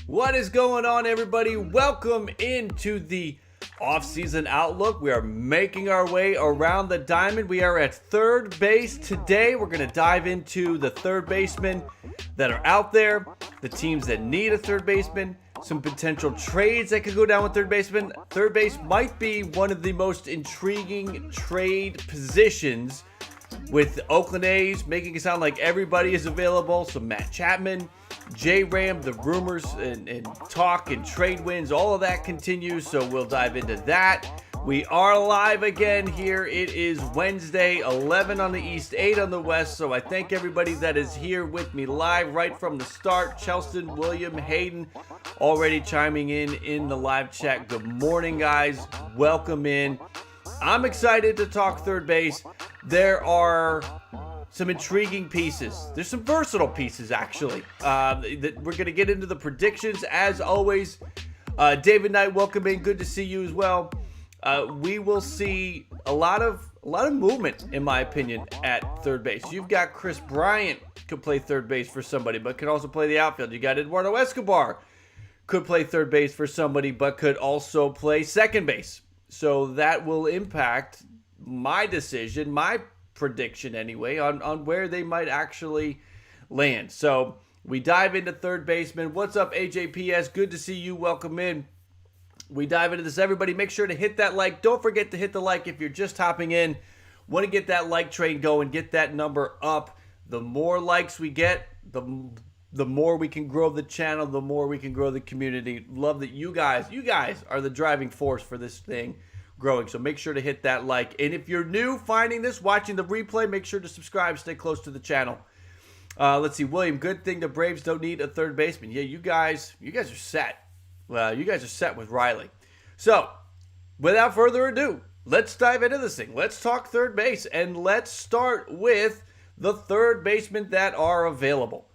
What is going on, everybody? Welcome into the Offseason Outlook. We are making our way around the diamond. We are at third base today. We're going to dive into the third basemen that are out there, the teams that need a third baseman, some potential trades that could go down with third baseman. Third base might be one of the most intriguing trade positions, with the Oakland A's making it sound like everybody is available. So Matt Chapman, J-Ram, the rumors and talk and trade wins, all of that continues. So we'll dive into that. We are live again here. It is Wednesday, 11 on the East, 8 on the West. So I thank everybody that is here with me live right from the start. Chelston, William, Hayden, already chiming in the live chat. Good morning, guys. Welcome in. I'm excited to talk third base. There are some intriguing pieces. There's some versatile pieces, actually. That we're going to get into the predictions, as always. David Knight, welcome in. Good to see you as well. We will see a lot of movement, in my opinion, at third base. You've got Chris Bryant, could play third base for somebody, but can also play the outfield. You got Eduardo Escobar, could play third base for somebody, but could also play second base. So that will impact my decision, my prediction anyway, on where they might actually land. So we dive into third baseman. What's up, AJPS? Good to see you. Welcome in. We dive into this. Everybody, make sure to hit that like. Don't forget to hit the like if you're just hopping in. Want to get that like train going, get that number up. The more likes we get, the more we can grow the channel, the more we can grow the community. Love that you guys are the driving force for this thing growing. So make sure to hit that like. And if you're new finding this, watching the replay, make sure to subscribe, stay close to the channel. Let's see, William, good thing the Braves don't need a third baseman. Yeah, you guys are set. Well, you guys are set with Riley. So without further ado, let's dive into this thing. Let's talk third base, and let's start with the third basemen that are available.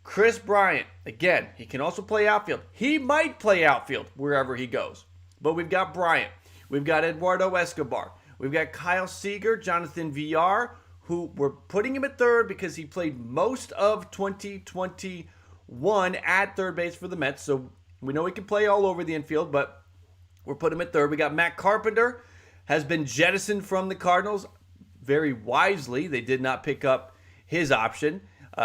Chris Bryant, again, he can also play outfield. He might play outfield wherever he goes. But we've got Bryant. We've got Eduardo Escobar. We've got Kyle Seager, Jonathan Villar, who we're putting him at third because he played most of 2021 at third base for the Mets. So we know he can play all over the infield, but we're putting him at third. We got Matt Carpenter, has been jettisoned from the Cardinals very wisely. They did not pick up his option.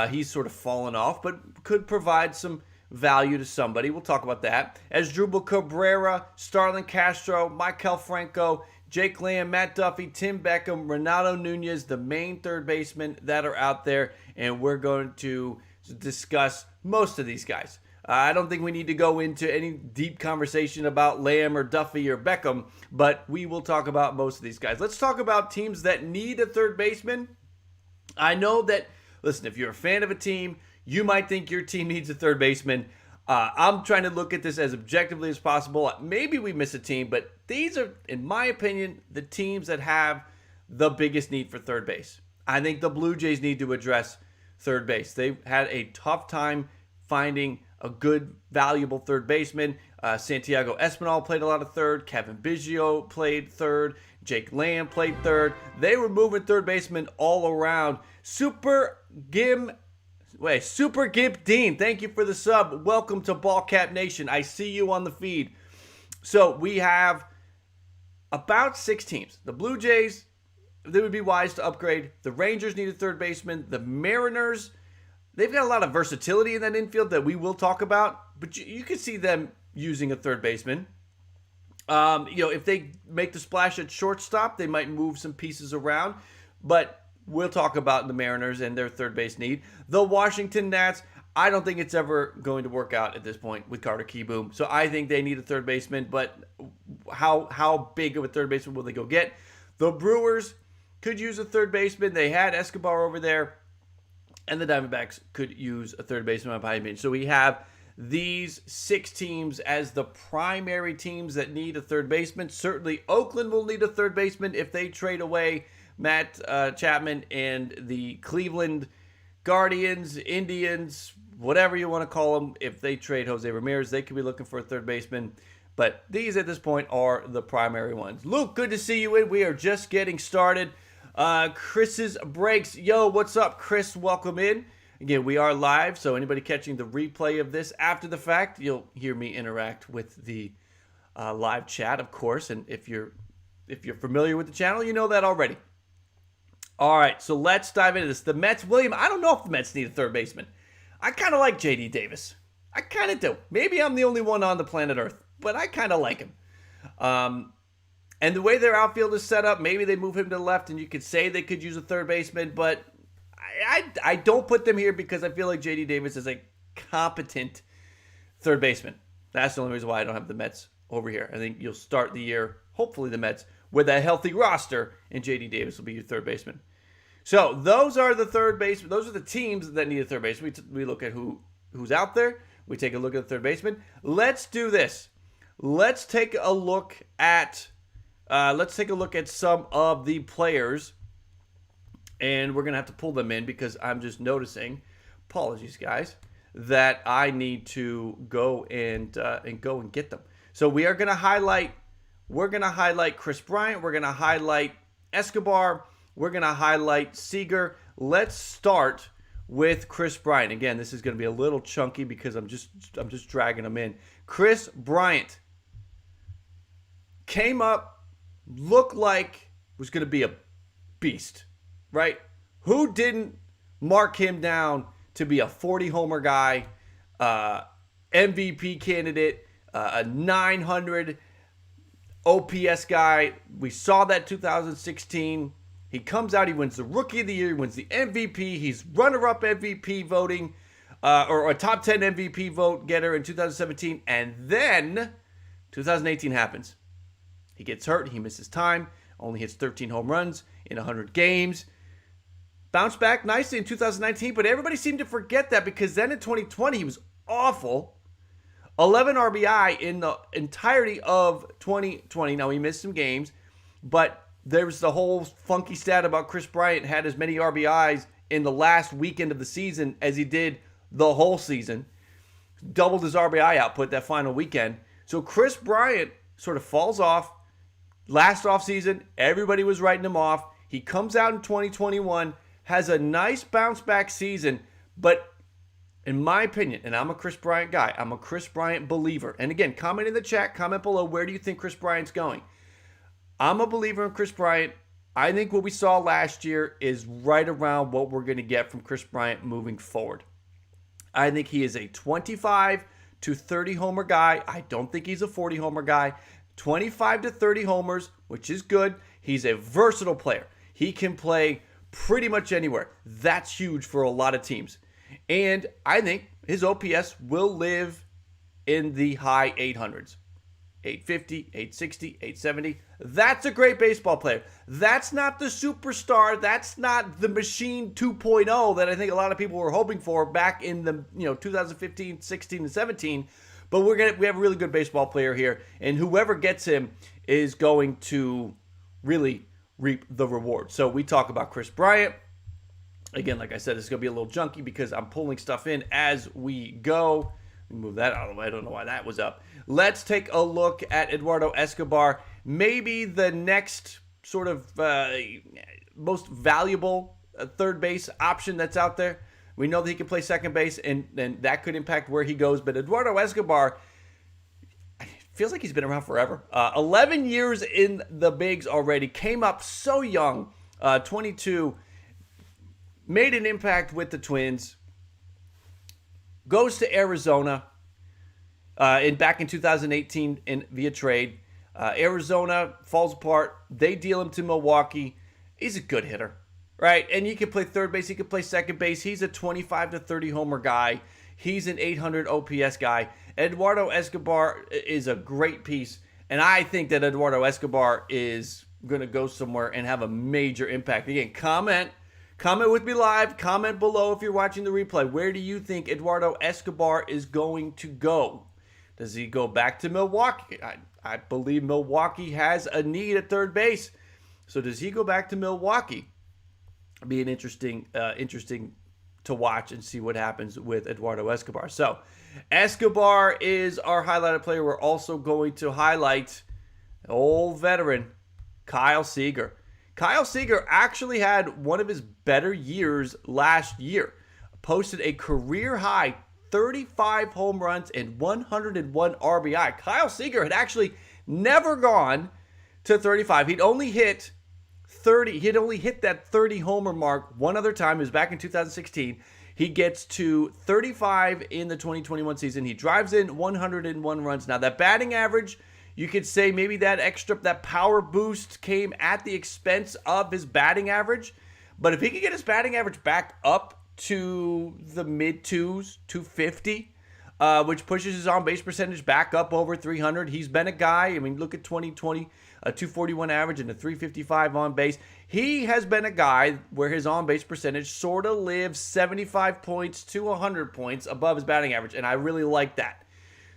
He's sort of fallen off, but could provide some value to somebody. We'll talk about that. Asdrubal Cabrera, Starlin Castro, Maikel Franco, Jake Lamb, Matt Duffy, Tim Beckham, Renato Nunez, the main third basemen that are out there, and we're going to discuss most of these guys. I don't think we need to go into any deep conversation about Lamb or Duffy or Beckham, but we will talk about most of these guys. Let's talk about teams that need a third baseman. I know that, listen, if you're a fan of a team, you might think your team needs a third baseman. I'm trying to look at this as objectively as possible. Maybe we miss a team, but these are, in my opinion, the teams that have the biggest need for third base. I think the Blue Jays need to address third base. They've had a tough time finding a good, valuable third baseman. Santiago Espinal played a lot of third. Kevin Biggio played third. Jake Lamb played third. They were moving third basemen all around. Super Gimp Dean, thank you for the sub. Welcome to Ballcap Nation. I see you on the feed. So we have about 6 teams. The Blue Jays, they would be wise to upgrade. The Rangers need a third baseman. The Mariners, they've got a lot of versatility in that infield that we will talk about, but you can see them using a third baseman. If they make the splash at shortstop, they might move some pieces around, but we'll talk about the Mariners and their third base need. The Washington Nats, I don't think it's ever going to work out at this point with Carter Kieboom. So I think they need a third baseman, but how big of a third baseman will they go get? The Brewers could use a third baseman. They had Escobar over there, and the Diamondbacks could use a third baseman, in my opinion. So we have these 6 teams as the primary teams that need a third baseman. Certainly Oakland will need a third baseman if they trade away Matt Chapman, and the Cleveland Guardians, Indians, whatever you want to call them, if they trade Jose Ramirez, they could be looking for a third baseman. But these at this point are the primary ones. Luke, good to see you in. We are just getting started. Chris's breaks. Yo, what's up, Chris? Welcome in. Again, we are live, so anybody catching the replay of this after the fact, you'll hear me interact with the live chat, of course. And if you're familiar with the channel, you know that already. All right, so let's dive into this. The Mets, William, I don't know if the Mets need a third baseman. I kind of like J.D. Davis. I kind of do. Maybe I'm the only one on the planet Earth, but I kind of like him. And the way their outfield is set up, maybe they move him to the left, and you could say they could use a third baseman, but I don't put them here because I feel like J.D. Davis is a competent third baseman. That's the only reason why I don't have the Mets over here. I think you'll start the year, hopefully the Mets, with a healthy roster, and J.D. Davis will be your third baseman. So those are the third baseman. Those are the teams that need a third baseman. We look at who's out there. We take a look at the third baseman. Let's do this. Let's take a look at some of the players, and we're gonna have to pull them in because I'm just noticing. Apologies, guys, that I need to go and get them. So we are gonna highlight. We're gonna highlight Chris Bryant. We're gonna highlight Escobar. We're going to highlight Seager. Let's start with Chris Bryant. Again, this is going to be a little chunky because I'm just dragging them in. Chris Bryant came up, looked like was going to be a beast, right? Who didn't mark him down to be a 40-homer guy, MVP candidate, a 900 OPS guy? We saw that 2016. He comes out, he wins the Rookie of the Year, he wins the MVP, he's runner-up MVP voting, or a top 10 MVP vote getter in 2017, and then 2018 happens. He gets hurt, he misses time, only hits 13 home runs in 100 games. Bounced back nicely in 2019, but everybody seemed to forget that because then in 2020 he was awful. 11 RBI in the entirety of 2020. Now he missed some games, but there was the whole funky stat about Chris Bryant had as many RBIs in the last weekend of the season as he did the whole season. Doubled his RBI output that final weekend. So Chris Bryant sort of falls off. Last offseason, everybody was writing him off. He comes out in 2021, has a nice bounce back season, but in my opinion, and I'm a Chris Bryant guy, I'm a Chris Bryant believer. And again, comment in the chat, comment below, where do you think Chris Bryant's going? I'm a believer in Chris Bryant. I think what we saw last year is right around what we're going to get from Chris Bryant moving forward. I think he is a 25 to 30 homer guy. I don't think he's a 40 homer guy. 25 to 30 homers, which is good. He's a versatile player. He can play pretty much anywhere. That's huge for a lot of teams. And I think his OPS will live in the high 800s. 850, 860, 870. That's a great baseball player. That's not the superstar. That's not the machine 2.0 that I think a lot of people were hoping for back in the 2015, 16, and 17. But we have a really good baseball player here, and whoever gets him is going to really reap the reward. So we talk about Chris Bryant. Again, like I said, it's going to be a little junky because I'm pulling stuff in as we go. Move that out of the way. I don't know why that was up. Let's take a look at Eduardo Escobar. Maybe the next sort of most valuable third base option that's out there. We know that he can play second base, and that could impact where he goes. But Eduardo Escobar feels like he's been around forever. 11 years in the bigs already. Came up so young, 22. Made an impact with the Twins. Goes to Arizona back in 2018 via trade. Arizona falls apart. They deal him to Milwaukee. He's a good hitter, right? And he can play third base. He can play second base. He's a 25 to 30 homer guy. He's an 800 OPS guy. Eduardo Escobar is a great piece. And I think that Eduardo Escobar is going to go somewhere and have a major impact. Again, comment with me live. Comment below if you're watching the replay. Where do you think Eduardo Escobar is going to go? Does he go back to Milwaukee? I believe Milwaukee has a need at third base. So does he go back to Milwaukee? It'll be an interesting to watch and see what happens with Eduardo Escobar. So Escobar is our highlighted player. We're also going to highlight old veteran Kyle Seager. Kyle Seager actually had one of his better years last year. posted a career high 35 home runs and 101 RBI. Kyle Seager had actually never gone to 35. He'd only hit that 30 homer mark one other time. It was back in 2016. He gets to 35 in the 2021 season. He drives in 101 runs. Now, that batting average, you could say maybe that power boost came at the expense of his batting average. But if he could get his batting average back up to the mid-2s, 250, which pushes his on-base percentage back up over 300. He's been a guy, I mean, look at 2020, a 241 average and a 355 on base. He has been a guy where his on-base percentage sort of lives 75 points to 100 points above his batting average, and I really like that.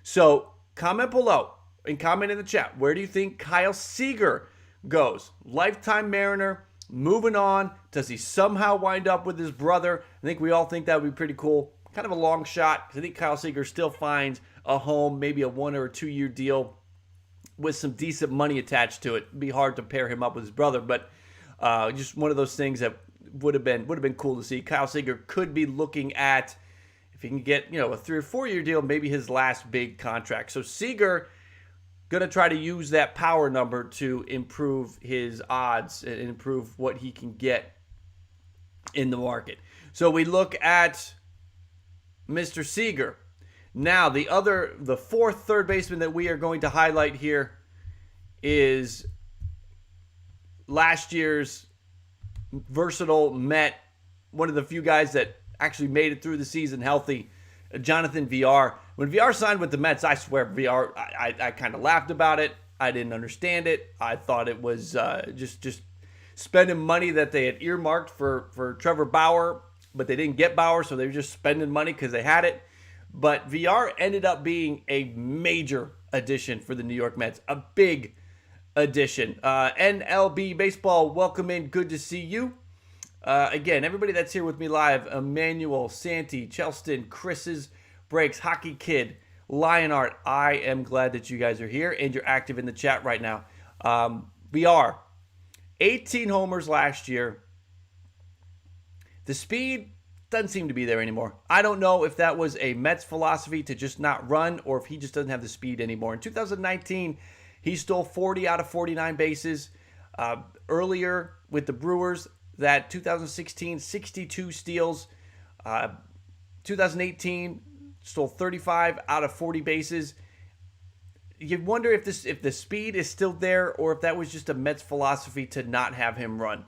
So comment below and comment in the chat. Where do you think Kyle Seager goes? Lifetime Mariner, moving on. Does he somehow wind up with his brother? I think we all think that would be pretty cool. Kind of a long shot. I think Kyle Seager still finds a home, maybe a 1 or 2 year deal with some decent money attached to it. It'd be hard to pair him up with his brother, but just one of those things that would have been cool to see. Kyle Seager could be looking at, if he can get, a 3 or 4 year deal, maybe his last big contract. So Seager gonna try to use that power number to improve his odds and improve what he can get in the market. So we look at Mr. Seager. Now, the fourth third baseman that we are going to highlight here is last year's versatile Met, one of the few guys that actually made it through the season healthy, Jonathan Villar. When Villar signed with the Mets, I swear, Villar, I kind of laughed about it. I didn't understand it. I thought it was just spending money that they had earmarked for Trevor Bauer, but they didn't get Bauer, so they were just spending money because they had it. But Villar ended up being a major addition for the New York Mets, a big addition. MLB Baseball, welcome in. Good to see you. Again, everybody that's here with me live, Emmanuel, Santi, Chelston, Chris's Breaks, Hockey Kid, Lionart, I am glad that you guys are here and you're active in the chat right now. Villar, 18 homers last year. The speed doesn't seem to be there anymore. I don't know if that was a Mets philosophy to just not run or if he just doesn't have the speed anymore. In 2019, he stole 40 out of 49 bases. Earlier with the Brewers, that 2016, 62 steals. 2018, stole 35 out of 40 bases. You wonder if the speed is still there or if that was just a Mets philosophy to not have him run.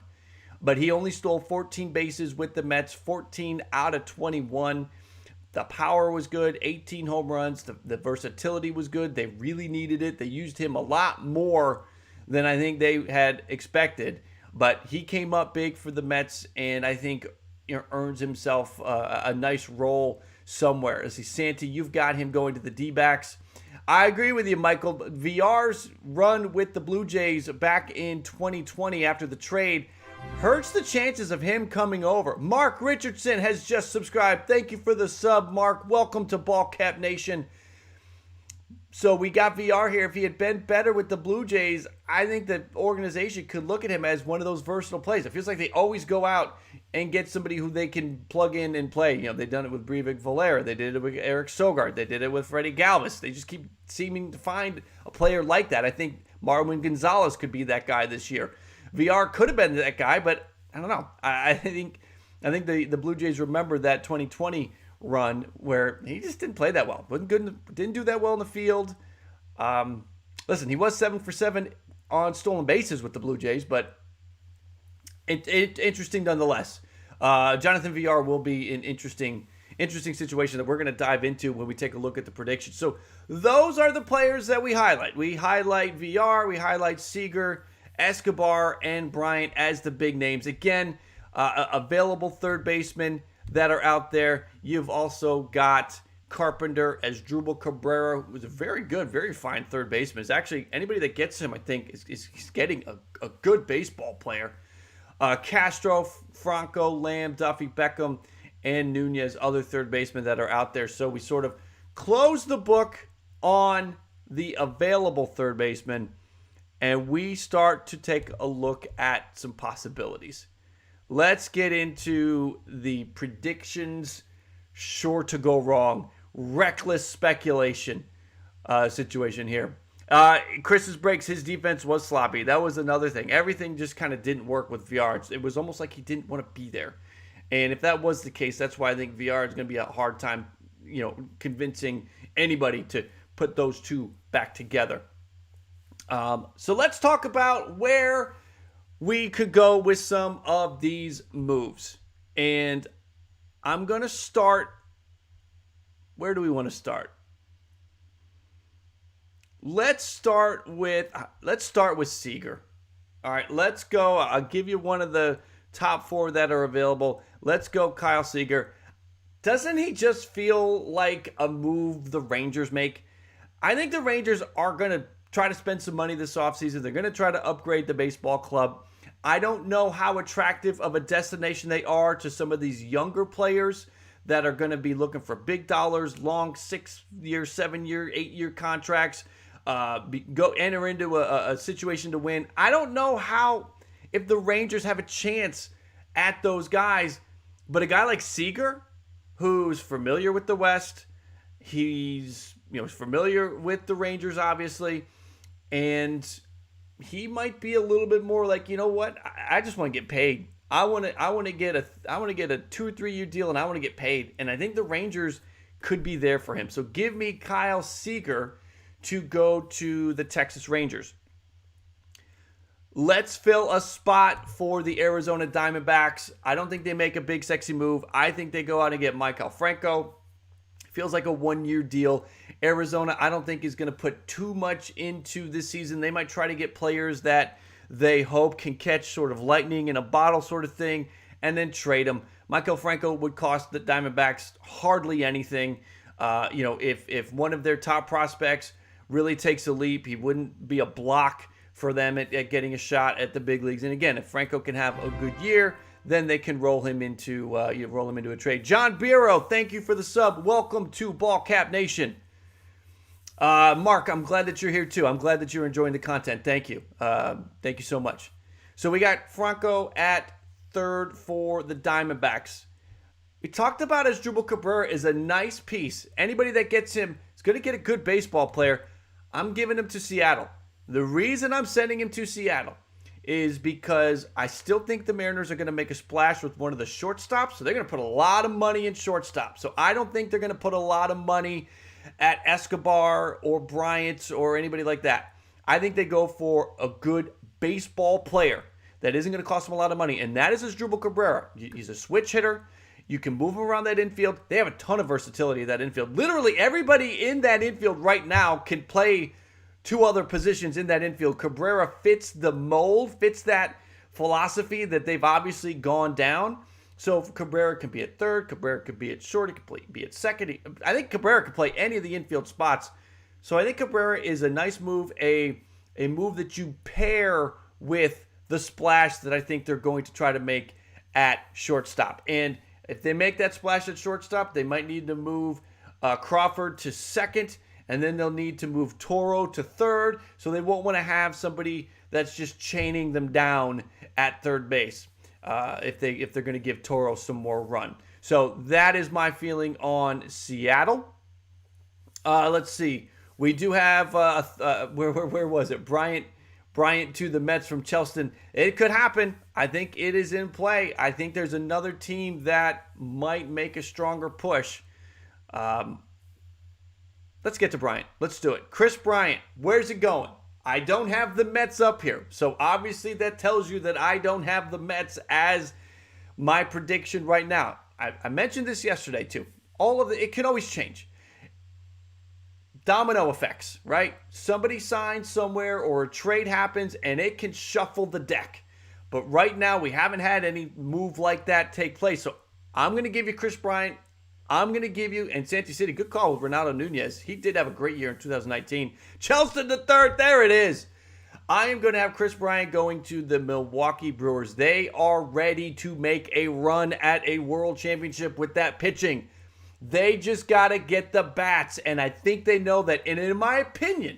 But he only stole 14 bases with the Mets, 14 out of 21. The power was good, 18 home runs. The versatility was good. They really needed it. They used him a lot more than I think they had expected. But he came up big for the Mets and I think earns himself a nice role somewhere. As Santi, you've got him going to the D-backs. I agree with you, Michael. Villar's run with the Blue Jays back in 2020 after the trade hurts the chances of him coming over. Mark Richardson has just subscribed. Thank you for the sub, Mark. Welcome to Ballcap Nation. So we got Villar here. If he had been better with the Blue Jays, I think the organization could look at him as one of those versatile players. It feels like they always go out and get somebody who they can plug in and play. They've done it with Breivik Valera. They did it with Eric Sogard. They did it with Freddie Galvis. They just keep seeming to find a player like that. I think Marwin Gonzalez could be that guy this year. Villar could have been that guy, but I don't know. I think the Blue Jays remember that 2020 run where he just didn't play that well. Wasn't good. Didn't do that well in the field. Listen, he was 7 for 7 on stolen bases with the Blue Jays, but interesting nonetheless. Jonathan Villar will be an interesting situation that we're going to dive into when we take a look at the predictions. So those are the players that we highlight. We highlight Villar, we highlight Seager, Escobar, and Bryant as the big names. Again, available third basemen that are out there. You've also got Carpenter as Drupal Cabrera, who's a very good, very fine third baseman. It's actually, anybody that gets him, I think, is getting a good baseball player. Castro, Franco, Lamb, Duffy, Beckham, and Nunez, other third basemen that are out there. So we sort of close the book on the available third baseman, and we start to take a look at some possibilities. Let's get into the predictions sure to go wrong. Reckless speculation situation here. Chris's breaks, his defense was sloppy. That was another thing. Everything just kind of didn't work with VR. It was almost like he didn't want to be there. And if that was the case, that's why I think VR is going to be a hard time, convincing anybody to put those two back together. So let's talk about where we could go with some of these moves. And I'm going to start. Where do we want to start? Let's start with Seager. All right, let's go. I'll give you one of the top 4 that are available. Let's go Kyle Seager. Doesn't he just feel like a move the Rangers make? I think the Rangers are going to try to spend some money this offseason. They're going to try to upgrade the baseball club. I don't know how attractive of a destination they are to some of these younger players that are going to be looking for big dollars, long 6-year, 7-year, 8-year contracts, go enter into a situation to win. I don't know if the Rangers have a chance at those guys, but a guy like Seager, who's familiar with the West, he's familiar with the Rangers, obviously, and he might be a little bit more like, you know what? I just want to get paid. I want to get a 2 or 3 year deal, and I want to get paid. And I think the Rangers could be there for him. So give me Kyle Seager to go to the Texas Rangers. Let's fill a spot for the Arizona Diamondbacks. I don't think they make a big sexy move. I think they go out and get Maikel Franco. Feels like a 1-year deal. Arizona, I don't think is going to put too much into this season. They might try to get players that they hope can catch sort of lightning in a bottle sort of thing and then trade them. Maikel Franco would cost the Diamondbacks hardly anything. If one of their top prospects really takes a leap, he wouldn't be a block for them at getting a shot at the big leagues. And again, if Franco can have a good year, then they can roll him into a trade. John Biro, thank you for the sub. Welcome to Ball Cap Nation. Mark, I'm glad that you're here too. I'm glad that you're enjoying the content. Thank you. Thank you so much. So we got Franco at third for the Diamondbacks. We talked about Asdrubal Cabrera is a nice piece. Anybody that gets him is going to get a good baseball player. I'm giving him to Seattle. The reason I'm sending him to Seattle is because I still think the Mariners are going to make a splash with one of the shortstops. So they're going to put a lot of money in shortstop. So I don't think they're going to put a lot of money at Escobar or Bryant or anybody like that. I think they go for a good baseball player that isn't going to cost them a lot of money, and that is Asdrubal Cabrera. He's a switch hitter. You can move him around that infield. They have a ton of versatility in that infield. Literally everybody in that infield right now can play 2 other positions in that infield. Cabrera fits the mold, fits that philosophy that they've obviously gone down. So Cabrera can be at third, Cabrera could be at short, he could be at second. I think Cabrera could play any of the infield spots. So I think Cabrera is a nice move, a move that you pair with the splash that I think they're going to try to make at shortstop. And if they make that splash at shortstop, they might need to move Crawford to second, and then they'll need to move Toro to third. So they won't want to have somebody that's just chaining them down at third base. If they're going to give Toro some more run. So that is my feeling on Seattle. Let's see. We do have where was it? Bryant to the Mets from Charleston. It could happen. I think it is in play. I think there's another team that might make a stronger push. Let's get to Bryant. Let's do it. Chris Bryant, where's it going? I don't have the Mets up here. So obviously that tells you that I don't have the Mets as my prediction right now. I mentioned this yesterday too. It can always change. Domino effects, right? Somebody signs somewhere or a trade happens and it can shuffle the deck. But right now we haven't had any move like that take place. So I'm going to give you Chris Bryant. I'm going to give you, and Santee City, good call with Ronaldo Nunez. He did have a great year in 2019. Charleston the third, there it is. I am going to have Chris Bryant going to the Milwaukee Brewers. They are ready to make a run at a world championship with that pitching. They just got to get the bats, and I think they know that. And in my opinion,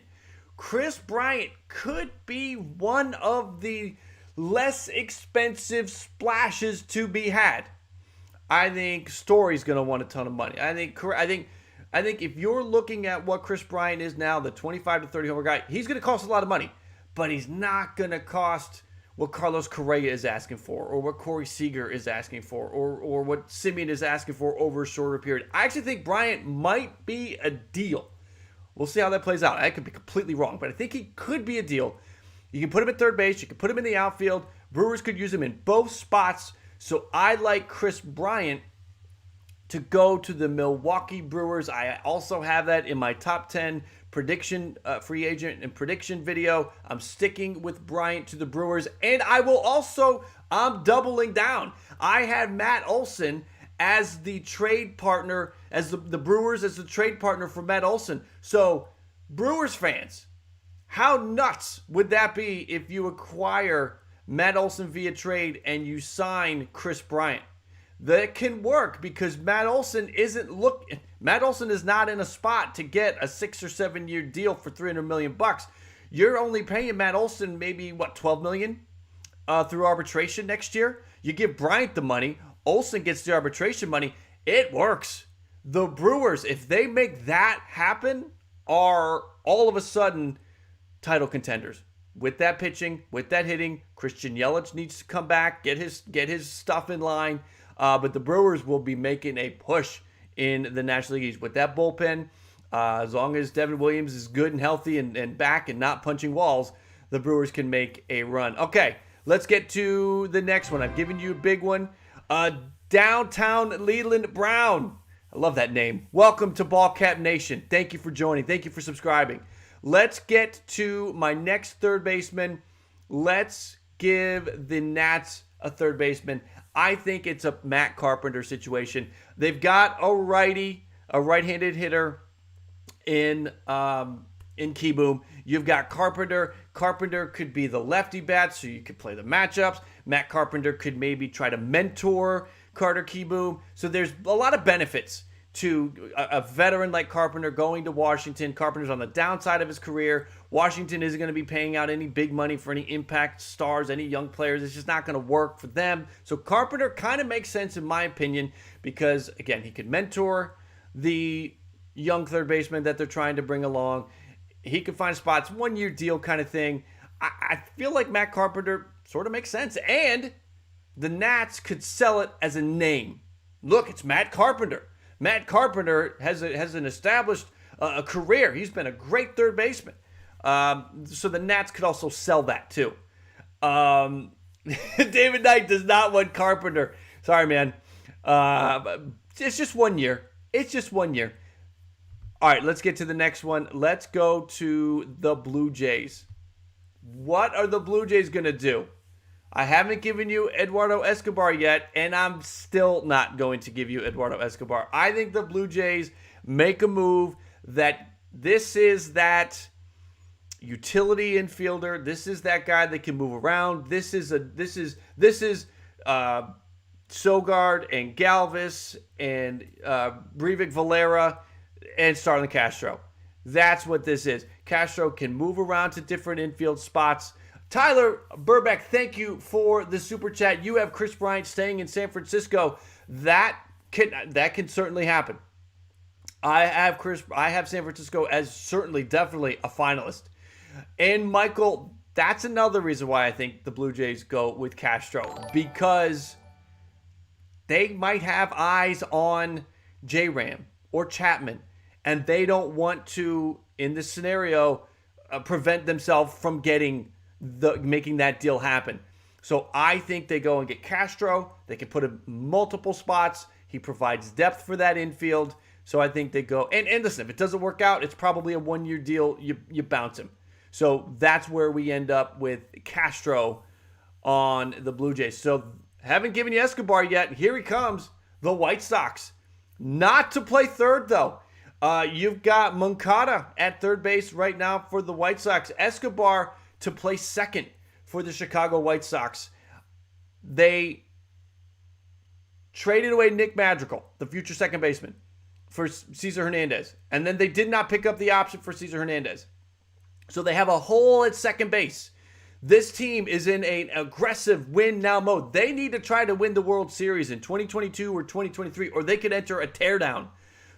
Chris Bryant could be one of the less expensive splashes to be had. I think Story's going to want a ton of money. I think if you're looking at what Chris Bryant is now, the 25 to 30 homer guy, he's going to cost a lot of money, but he's not going to cost what Carlos Correa is asking for, or what Corey Seager is asking for, or what Simeon is asking for over a shorter period. I actually think Bryant might be a deal. We'll see how that plays out. I could be completely wrong, but I think he could be a deal. You can put him at third base. You can put him in the outfield. Brewers could use him in both spots. So I like Chris Bryant to go to the Milwaukee Brewers. I also have that in my top 10 prediction, free agent and prediction video. I'm sticking with Bryant to the Brewers. And I'm doubling down. I had Matt Olson as the trade partner, as the Brewers as the trade partner for Matt Olson. So, Brewers fans, how nuts would that be if you acquire Matt Olson via trade and you sign Chris Bryant? That can work because Matt Olson is not in a spot to get a 6 or 7 year deal for $300 million. You're only paying Matt Olson maybe $12 million through arbitration next year. You give Bryant the money, Olson gets the arbitration money. It works. The Brewers, if they make that happen, are all of a sudden title contenders. With that pitching, with that hitting, Christian Yelich needs to come back, get his stuff in line. But the Brewers will be making a push in the National League East with that bullpen. As long as Devin Williams is good and healthy and back and not punching walls, the Brewers can make a run. Okay, let's get to the next one. I've given you a big one. Downtown Leland Brown. I love that name. Welcome to Ballcap Nation. Thank you for joining. Thank you for subscribing. Let's get to my next third baseman. Let's give the Nats a third baseman. I think it's a Matt Carpenter situation. They've got a right-handed hitter in Keyboom. You've got Carpenter. Carpenter could be the lefty bat, so you could play the matchups. Matt Carpenter could maybe try to mentor Carter Keyboom. So there's a lot of benefits to a veteran like Carpenter going to Washington. Carpenter's on the downside of his career. Washington isn't going to be paying out any big money for any impact stars, any young players. It's just not going to work for them. So Carpenter kind of makes sense in my opinion because, again, he could mentor the young third baseman that they're trying to bring along. He could find spots, 1 year deal kind of thing. I feel like Matt Carpenter sort of makes sense. And the Nats could sell it as a name. Look, it's Matt Carpenter. Matt Carpenter has an established a career. He's been a great third baseman. So the Nats could also sell that too. David Knight does not want Carpenter. Sorry, man. It's just 1 year. It's just 1 year. All right, let's get to the next one. Let's go to the Blue Jays. What are the Blue Jays going to do? I haven't given you Eduardo Escobar yet, and I'm still not going to give you Eduardo Escobar. I think the Blue Jays make a move that this is that utility infielder. This is that guy that can move around. This is Sogard and Galvis and Brevik Valera and Starlin Castro. That's what this is. Castro can move around to different infield spots. Tyler Burbeck, thank you for the super chat. You have Chris Bryant staying in San Francisco. That can certainly happen. I have San Francisco as definitely a finalist. And Michael, that's another reason why I think the Blue Jays go with Castro, because they might have eyes on J-Ram or Chapman, and they don't want to, in this scenario, prevent themselves from making that deal happen. So I think they go and get Castro. They can put him multiple spots. He provides depth for that infield. So I think they go. And listen, if it doesn't work out, it's probably a 1 year deal. You bounce him. So that's where we end up with Castro on the Blue Jays. So haven't given you Escobar yet. Here he comes. The White Sox. Not to play third, though. You've got Moncada at third base right now for the White Sox. Escobar to play second for the Chicago White Sox. They traded away Nick Madrigal, the future second baseman, for Cesar Hernandez. And then they did not pick up the option for Cesar Hernandez. So they have a hole at second base. This team is in an aggressive win now mode. They need to try to win the World Series in 2022 or 2023, or they could enter a teardown.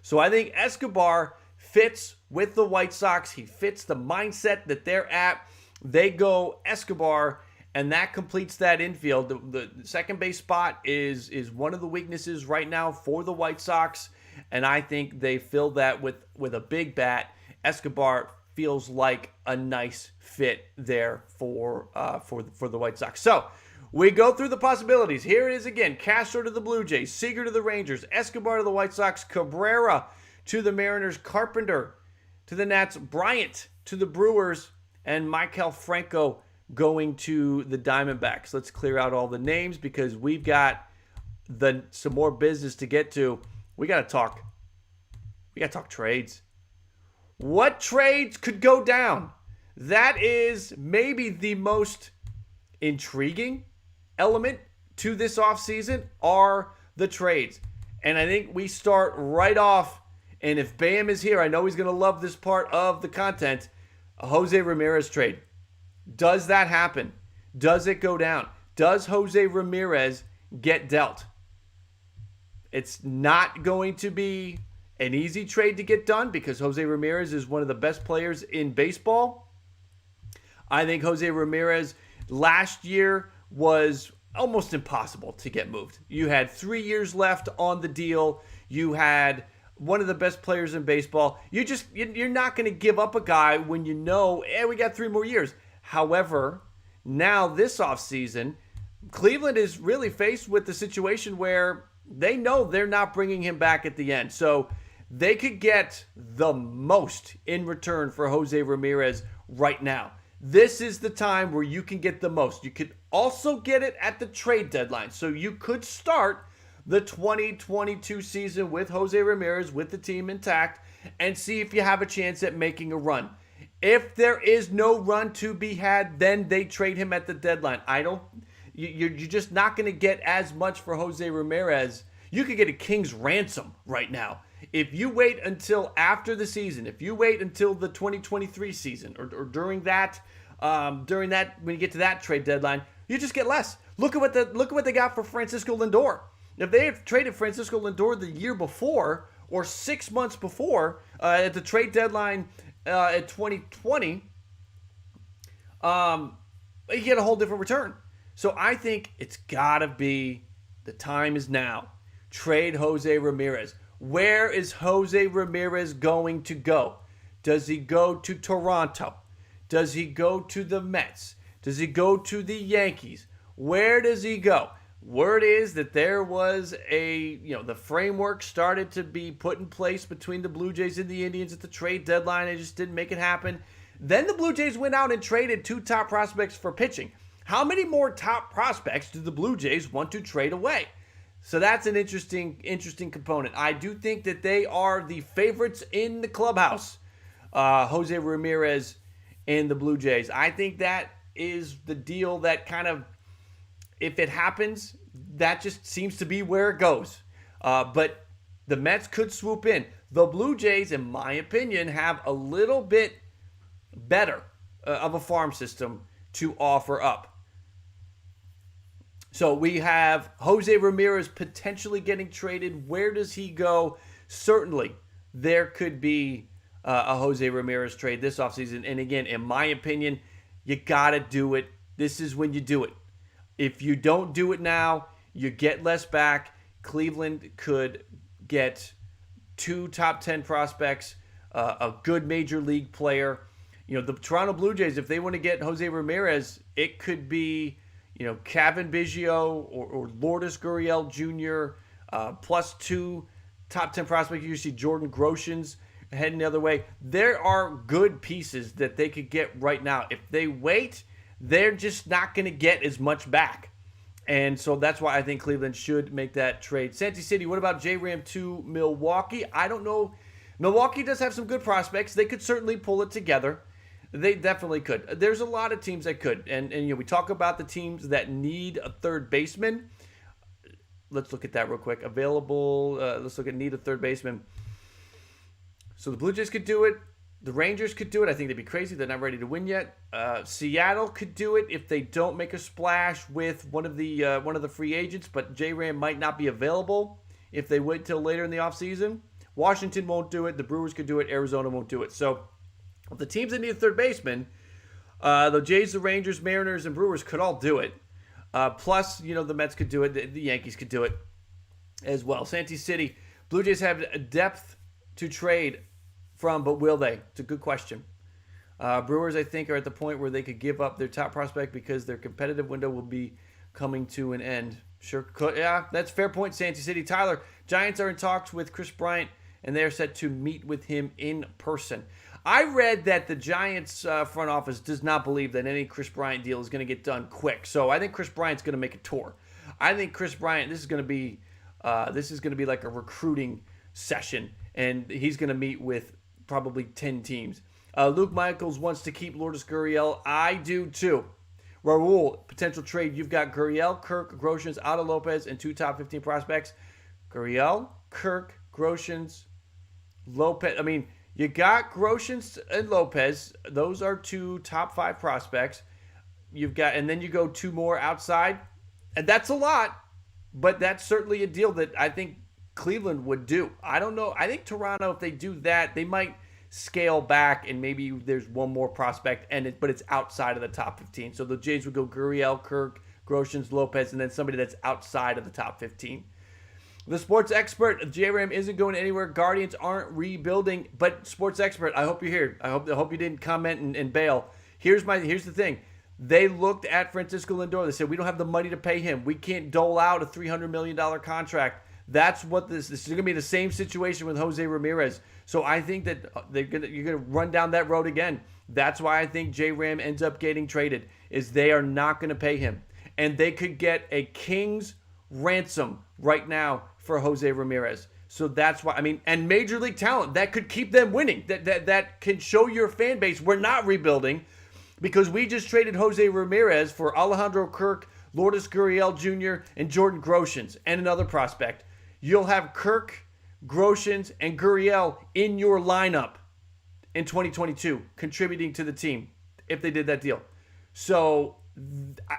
So I think Escobar fits with the White Sox. He fits the mindset that they're at. They go Escobar, and that completes that infield. The second base spot is one of the weaknesses right now for the White Sox, and I think they fill that with a big bat. Escobar feels like a nice fit there for the White Sox. So we go through the possibilities. Here it is again. Castro to the Blue Jays, Seager to the Rangers, Escobar to the White Sox, Cabrera to the Mariners, Carpenter to the Nats, Bryant to the Brewers, and Maikel Franco going to the Diamondbacks. Let's clear out all the names because we've got some more business to get to. We got to talk trades. What trades could go down? That is maybe the most intriguing element to this offseason are the trades. And I think we start right off, and if Bam is here, I know he's going to love this part of the content, a Jose Ramirez trade. Does that happen? Does it go down? Does Jose Ramirez get dealt? It's not going to be an easy trade to get done because Jose Ramirez is one of the best players in baseball. I think Jose Ramirez last year was almost impossible to get moved. You had 3 years left on the deal. You had one of the best players in baseball. You're not going to give up a guy when you know, we got 3 more years. However, now this offseason, Cleveland is really faced with the situation where they know they're not bringing him back at the end. So they could get the most in return for Jose Ramirez right now. This is the time where you can get the most. You could also get it at the trade deadline. So you could start the 2022 season with Jose Ramirez, with the team intact, and see if you have a chance at making a run. If there is no run to be had, then they trade him at the deadline. You're just not going to get as much for Jose Ramirez. You could get a king's ransom right now. If you wait until after the season, if you wait until the 2023 season or during that when you get to that trade deadline, you just get less. Look at what they got for Francisco Lindor. If they had traded Francisco Lindor the year before or 6 months before at the trade deadline at 2020, you get a whole different return. So I think it's got to be the time is now. Trade Jose Ramirez. Where is Jose Ramirez going to go? Does he go to Toronto? Does he go to the Mets? Does he go to the Yankees? Where does he go? Word is that there was the framework started to be put in place between the Blue Jays and the Indians at the trade deadline. They just didn't make it happen. Then the Blue Jays went out and traded 2 top prospects for pitching. How many more top prospects do the Blue Jays want to trade away? So that's an interesting component. I do think that they are the favorites in the clubhouse, Jose Ramirez and the Blue Jays. I think that is the deal that kind of, if it happens, that just seems to be where it goes. But the Mets could swoop in. The Blue Jays, in my opinion, have a little bit better of a farm system to offer up. So we have Jose Ramirez potentially getting traded. Where does he go? Certainly, there could be a Jose Ramirez trade this offseason. And again, in my opinion, you got to do it. This is when you do it. If you don't do it now, you get less back. Cleveland could get 2 top 10 prospects, a good major league player. The Toronto Blue Jays, if they want to get Jose Ramirez, it could be Kevin Biggio or Lourdes Gurriel Jr. Plus 2 top 10 prospects. You see Jordan Groshans heading the other way. There are good pieces that they could get right now. If they wait, they're just not going to get as much back. And so that's why I think Cleveland should make that trade. Santi City, what about J-Ram to Milwaukee? I don't know. Milwaukee does have some good prospects. They could certainly pull it together. They definitely could. There's a lot of teams that could. And we talk about the teams that need a third baseman. Let's look at that real quick. Available. Let's look at need a third baseman. So the Blue Jays could do it. The Rangers could do it. I think they'd be crazy. They're not ready to win yet. Seattle could do it if they don't make a splash with one of the free agents, but J-Ram might not be available if they wait till later in the offseason. Washington won't do it. The Brewers could do it. Arizona won't do it. So the teams that need a third baseman, the Jays, the Rangers, Mariners, and Brewers could all do it. Plus, the Mets could do it. The Yankees could do it as well. Santee City, Blue Jays have depth to trade from, but will they? It's a good question. Brewers, I think, are at the point where they could give up their top prospect because their competitive window will be coming to an end. Sure could. Yeah, that's a fair point, Santee City. Tyler, Giants are in talks with Chris Bryant, and they are set to meet with him in person. I read that the Giants front office does not believe that any Chris Bryant deal is going to get done quick. So I think Chris Bryant's going to make a tour. I think Chris Bryant, this is going to be like a recruiting session, and he's going to meet with probably 10 teams. Luke Michaels wants to keep Lourdes Gurriel. I do too. Raul, potential trade. You've got Gurriel, Kirk, Groshans, Otto Lopez, and 2 top 15 prospects. Gurriel, Kirk, Groshans, Lopez. I mean, you got Groshans and Lopez. Those are 2 top 5 prospects. And then you go 2 more outside. And that's a lot, but that's certainly a deal that I think Cleveland would do. I don't know. I think Toronto, if they do that, they might scale back and maybe there's one more prospect, but it's outside of the top 15. So the Jays would go Gurriel, Kirk, Groshans, Lopez, and then somebody that's outside of the top 15. The sports expert, J-Ram isn't going anywhere. Guardians aren't rebuilding, but sports expert, I hope you're here. I hope you didn't comment and bail. Here's the thing. They looked at Francisco Lindor. They said, we don't have the money to pay him. We can't dole out a $300 million contract. That's what this is going to be the same situation with Jose Ramirez. So I think that you're going to run down that road again. That's why I think J-Ram ends up getting traded, is they are not going to pay him. And they could get a king's ransom right now for Jose Ramirez. So that's why, and major league talent that could keep them winning. That can show your fan base we're not rebuilding because we just traded Jose Ramirez for Alejandro Kirk, Lourdes Gurriel Jr., and Jordan Groshans, and another prospect. You'll have Kirk, Groshans, and Gurriel in your lineup in 2022, contributing to the team if they did that deal. So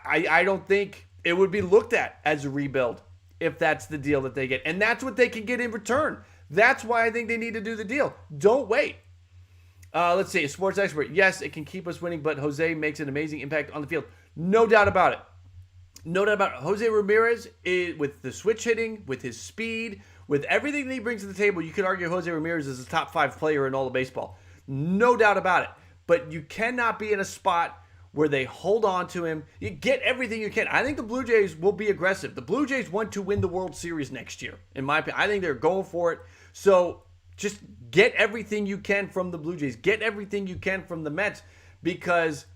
I don't think it would be looked at as a rebuild if that's the deal that they get. And that's what they can get in return. That's why I think they need to do the deal. Don't wait. Let's see. A sports expert. Yes, it can keep us winning, but Jose makes an amazing impact on the field. No doubt about it. No doubt about it. Jose Ramirez, with the switch hitting, with his speed, with everything that he brings to the table, you could argue Jose Ramirez is a top 5 player in all of baseball. No doubt about it. But you cannot be in a spot where they hold on to him. You get everything you can. I think the Blue Jays will be aggressive. The Blue Jays want to win the World Series next year, in my opinion. I think they're going for it. So just get everything you can from the Blue Jays. Get everything you can from the Mets, because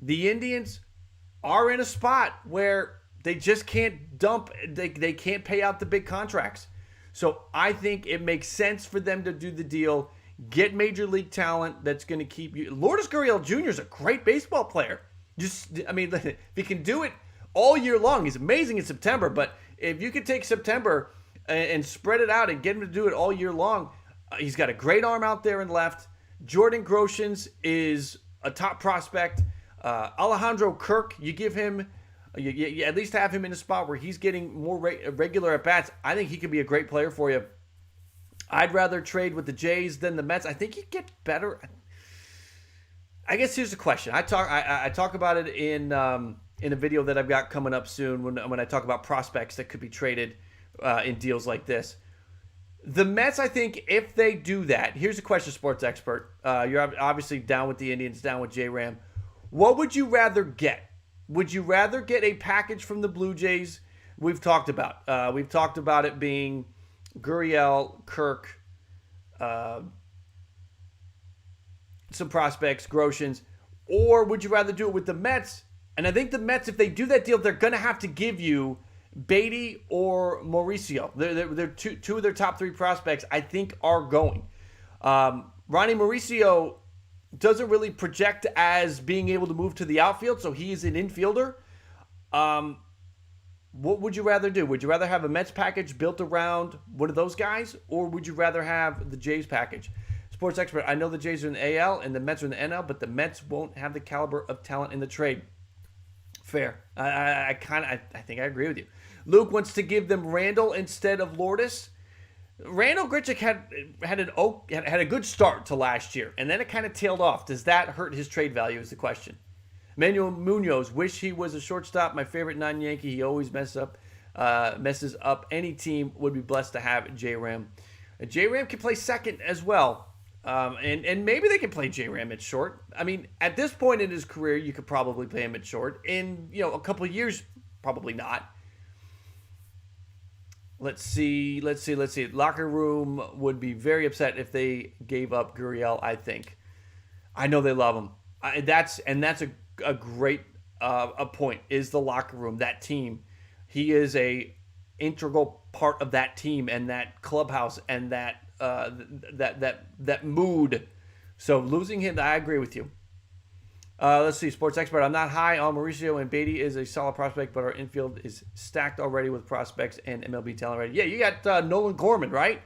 the Indians are in a spot where they just can't dump. They can't pay out the big contracts. So I think it makes sense for them to do the deal. Get major league talent that's going to keep you. Lourdes Gurriel Jr. is a great baseball player. If he can do it all year long, he's amazing in September. But if you could take September and spread it out and get him to do it all year long, he's got a great arm out there and left. Jordan Groshans is a top prospect. Alejandro Kirk, you give him, you at least have him in a spot where he's getting more regular at bats. I think he could be a great player for you. I'd rather trade with the Jays than the Mets. I think you get better. I guess here's the question. I talk about it in a video that I've got coming up soon when I talk about prospects that could be traded in deals like this. The Mets, I think, if they do that, here's a question, sports expert. You're obviously down with the Indians, down with J-Ram. What would you rather get? Would you rather get a package from the Blue Jays? We've talked about it being Gurriel, Kirk, some prospects, Groshans, or would you rather do it with the Mets? And I think the Mets, if they do that deal, they're going to have to give you Beatty or Mauricio. They're two of their top 3 prospects, I think, are going. Ronnie Mauricio doesn't really project as being able to move to the outfield, so he is an infielder. What would you rather do? Would you rather have a Mets package built around one of those guys, or would you rather have the Jays package? Sports expert, I know the Jays are in the AL and the Mets are in the NL, but the Mets won't have the caliber of talent in the trade. Fair. I think I agree with you. Luke wants to give them Randall instead of Lourdes. Randall Grichuk had a good start to last year, and then it kind of tailed off. Does that hurt his trade value is the question. Manuel Munoz, wish he was a shortstop. My favorite non-Yankee. He always messes up any team. Would be blessed to have J-Ram. J-Ram can play second as well. And maybe they can play J-Ram at short. I mean, at this point in his career, you could probably play him at short. In a couple of years, probably not. Let's see. Locker room would be very upset if they gave up Gurriel, I think. I know they love him. That's a great a point, is the locker room, that team. He is a integral part of that team and that clubhouse and that mood. So losing him, I agree with you. Let's see, sports expert. I'm not high on Mauricio, and Beatty is a solid prospect, but our infield is stacked already with prospects and MLB talent already. Yeah, you got Nolan Gorman, right?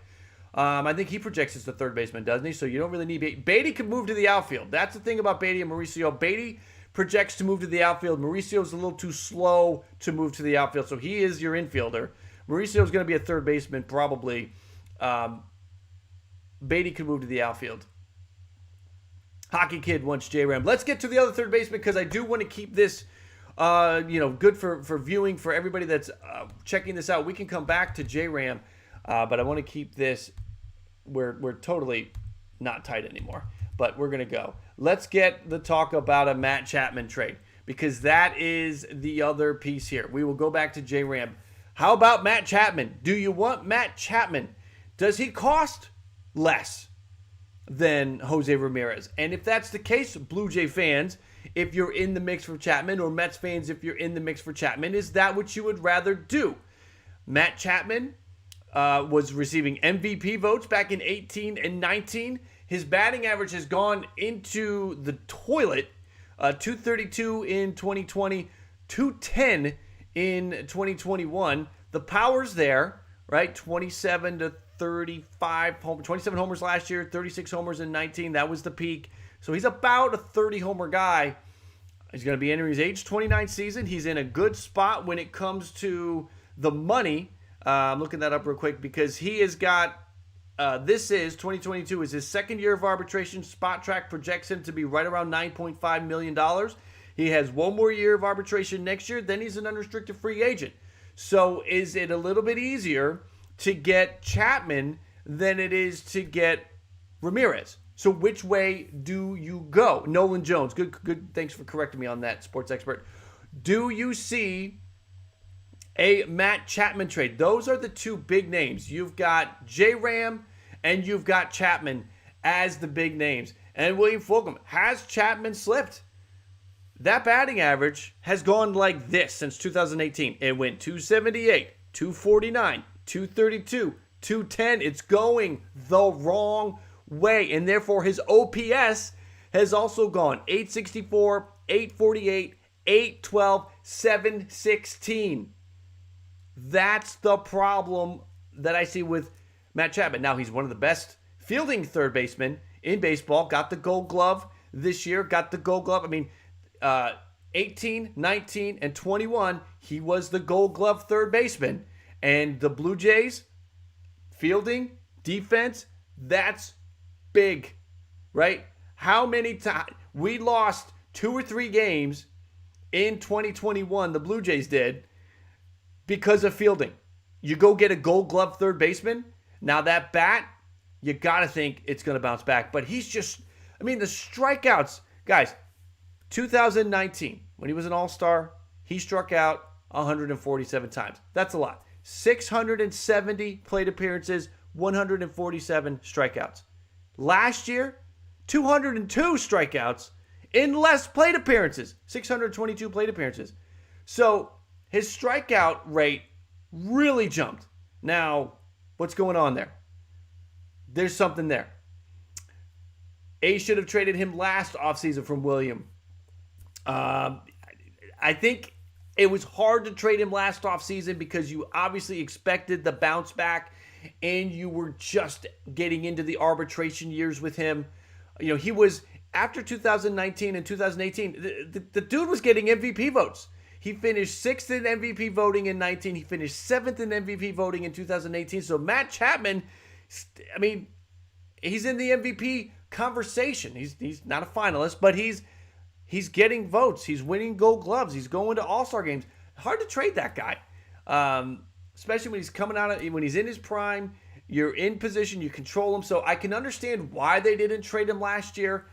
I think he projects as the third baseman, doesn't he? So you don't really need Beatty. Beatty can move to the outfield. That's the thing about Beatty and Mauricio. Beatty projects to move to the outfield. Mauricio's a little too slow to move to the outfield, so he is your infielder. Mauricio's going to be a third baseman, probably. Beatty can move to the outfield. Hockey Kid wants J-Ram. Let's get to the other third baseman because I do want to keep this, good for viewing for everybody that's checking this out. We can come back to J-Ram, but I want to keep this. We're totally not tight anymore, but we're gonna go. Let's get the talk about a Matt Chapman trade because that is the other piece here. We will go back to J-Ram. How about Matt Chapman? Do you want Matt Chapman? Does he cost less than Jose Ramirez? And if that's the case, Blue Jay fans, if you're in the mix for Chapman, or Mets fans, if you're in the mix for Chapman, is that what you would rather do? Matt Chapman was receiving MVP votes back in 18 and 19. His batting average has gone into the toilet. 232 in 2020, 210 in 2021. The power's there, right? 27 to 35, 27 homers last year, 36 homers in 19. That was the peak. So he's about a 30-homer guy. He's going to be entering his age 29 season. He's in a good spot when it comes to the money. I'm looking that up real quick because he has got, 2022 is his second year of arbitration. Spot Track projects him to be right around $9.5 million. He has one more year of arbitration next year. Then he's an unrestricted free agent. So is it a little bit easier to get Chapman than it is to get Ramirez? So which way do you go? Nolan Jones, good. Thanks for correcting me on that, sports expert. Do you see a Matt Chapman trade? Those are the two big names. You've got J-Ram and you've got Chapman as the big names. And William Fulgham, has Chapman slipped? That batting average has gone like this since 2018. It went 278, 249, 232, 210. It's going the wrong way. And therefore, his OPS has also gone 864, 848, 812, 716. That's the problem that I see with Matt Chapman. Now, he's one of the best fielding third basemen in baseball. Got the Gold Glove this year. Got the Gold Glove. I mean, 18, 19, and 21, he was the Gold Glove third baseman. And the Blue Jays, fielding, defense, that's big, right? How many times? We lost 2 or 3 games in 2021, the Blue Jays did, because of fielding. You go get a Gold Glove third baseman. Now that bat, you got to think it's going to bounce back. But he's just, the strikeouts. Guys, 2019, when he was an all-star, he struck out 147 times. That's a lot. 670 plate appearances, 147 strikeouts. Last year, 202 strikeouts in less plate appearances, 622 plate appearances. So his strikeout rate really jumped. Now, what's going on there? There's something there. A's should have traded him last offseason from William. I think it was hard to trade him last offseason because you obviously expected the bounce back and you were just getting into the arbitration years with him. He was, after 2019 and 2018, the dude was getting MVP votes. He finished 6th in MVP voting in 19. He finished 7th in MVP voting in 2018. So Matt Chapman, I mean, he's in the MVP conversation. He's not a finalist, but he's getting votes. He's winning Gold Gloves. He's going to All-Star games. Hard to trade that guy, especially when he's coming out when he's in his prime. You're in position. You control him. So I can understand why they didn't trade him last year,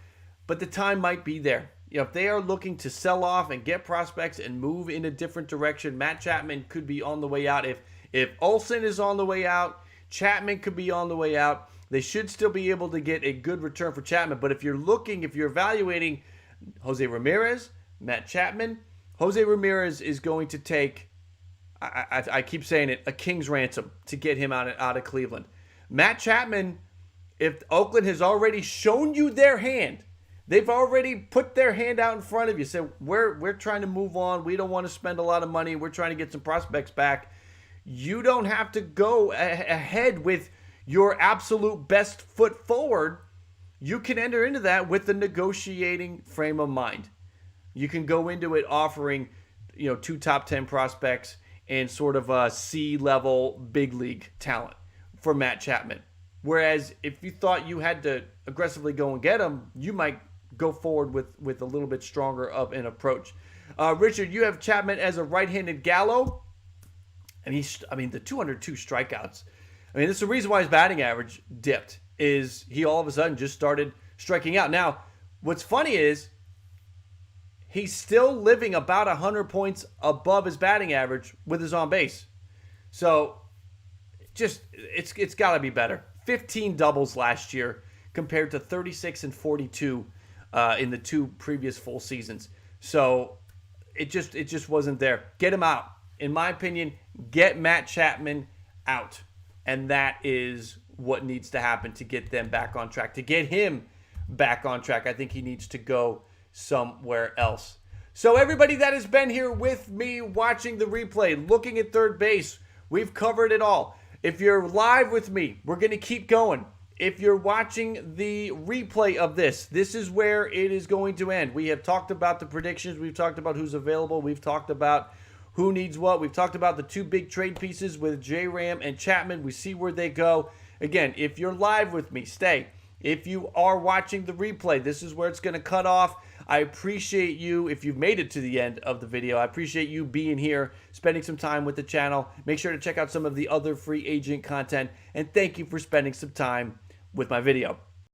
but the time might be there. If they are looking to sell off and get prospects and move in a different direction, Matt Chapman could be on the way out. If Olsen is on the way out, Chapman could be on the way out. They should still be able to get a good return for Chapman. But if you're evaluating Jose Ramirez, Matt Chapman, Jose Ramirez is going to take, I keep saying it, a king's ransom to get him out of Cleveland. Matt Chapman, if Oakland has already shown you their hand, they've already put their hand out in front of you, said, we're trying to move on. We don't want to spend a lot of money. We're trying to get some prospects back. You don't have to go ahead with your absolute best foot forward. You can enter into that with the negotiating frame of mind. You can go into it offering, 2 top 10 prospects and sort of a C-level big league talent for Matt Chapman. Whereas if you thought you had to aggressively go and get him, you might go forward with a little bit stronger of an approach. Richard, you have Chapman as a right-handed Gallo, and the 202 strikeouts. This is the reason why his batting average dipped, is he all of a sudden just started striking out. Now, what's funny is he's still living about 100 points above his batting average with his on base. So it's got to be better. 15 doubles last year compared to 36 and 42 in the 2 previous full seasons. So it just wasn't there. Get him out. In my opinion, get Matt Chapman out. And that is what needs to happen to get them back on track. To get him back on track, I think he needs to go somewhere else. So everybody that has been here with me watching the replay, looking at third base, we've covered it all. If you're live with me, we're going to keep going. If you're watching the replay of this is where it is going to end. We have talked about the predictions. We've talked about who's available. We've talked about who needs what. We've talked about the 2 big trade pieces with J-Ram and Chapman. We see where they go. Again, if you're live with me, stay. If you are watching the replay, this is where it's going to cut off. I appreciate you. If you've made it to the end of the video, I appreciate you being here, spending some time with the channel. Make sure to check out some of the other free agent content. And thank you for spending some time with my video.